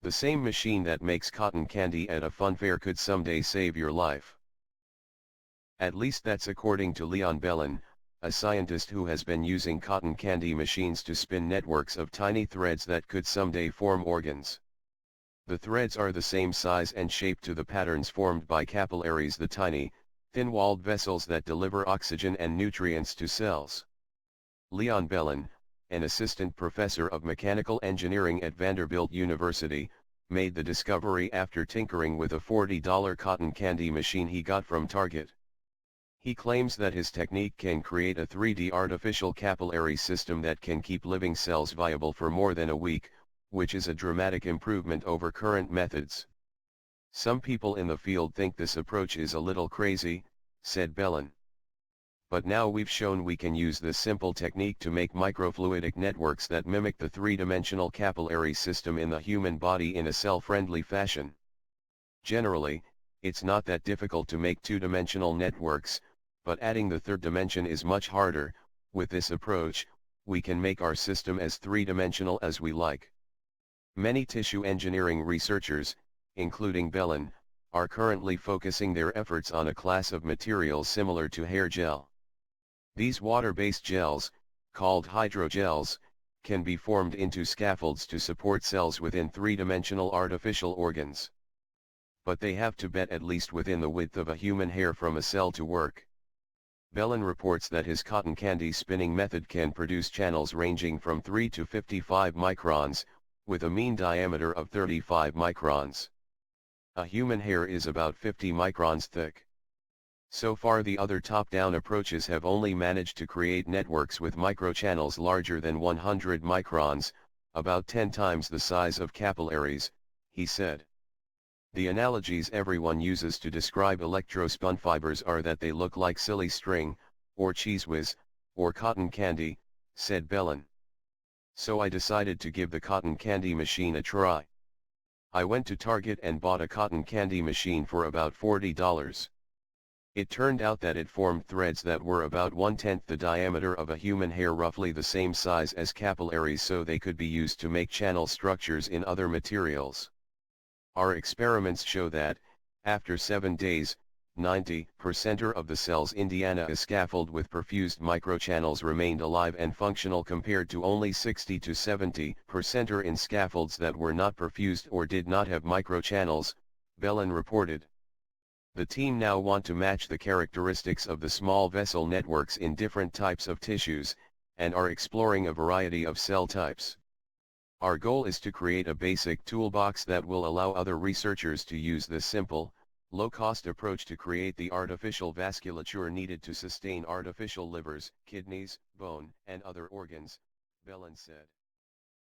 The same machine that makes cotton candy at a funfair could someday save your life. At least that's according to Leon Bellan, a scientist who has been using cotton candy machines to spin networks of tiny threads that could someday form organs. The threads are the same size and shape to the patterns formed by capillaries, the tiny, thin-walled vessels that deliver oxygen and nutrients to cells. Leon Bellan, an assistant professor of mechanical engineering at Vanderbilt University, made the discovery after tinkering with a $40 cotton candy machine he got from Target. He claims that his technique can create a 3D artificial capillary system that can keep living cells viable for more than a week, which is a dramatic improvement over current methods. Some people in the field think this approach is a little crazy, said Bellan. But now we've shown we can use this simple technique to make microfluidic networks that mimic the three-dimensional capillary system in the human body in a cell-friendly fashion. Generally, it's not that difficult to make two-dimensional networks, but adding the third dimension is much harder. With this approach, we can make our system as three-dimensional as we like. Many tissue engineering researchers, including Bellan, are currently focusing their efforts on a class of materials similar to hair gel. These water-based gels, called hydrogels, can be formed into scaffolds to support cells within three-dimensional artificial organs. But they have to be at least within the width of a human hair from a cell to work. Bellan reports that his cotton candy spinning method can produce channels ranging from 3 to 55 microns, with a mean diameter of 35 microns. A human hair is about 50 microns thick. So far the other top-down approaches have only managed to create networks with microchannels larger than 100 microns, about 10 times the size of capillaries, he said. The analogies everyone uses to describe electrospun fibers are that they look like silly string, or cheese whiz, or cotton candy, said Bellan. So I decided to give the cotton candy machine a try. I went to Target and bought a cotton candy machine for about $40. It turned out that it formed threads that were about 1/10 the diameter of a human hair, roughly the same size as capillaries, so they could be used to make channel structures in other materials. Our experiments show that, after 7 days, 90% of the cells in a scaffold with perfused microchannels remained alive and functional, compared to only 60 to 70% in scaffolds that were not perfused or did not have microchannels, Bellan reported. The team now want to match the characteristics of the small vessel networks in different types of tissues, and are exploring a variety of cell types. Our goal is to create a basic toolbox that will allow other researchers to use this simple, low-cost approach to create the artificial vasculature needed to sustain artificial livers, kidneys, bone, and other organs, Bellan said.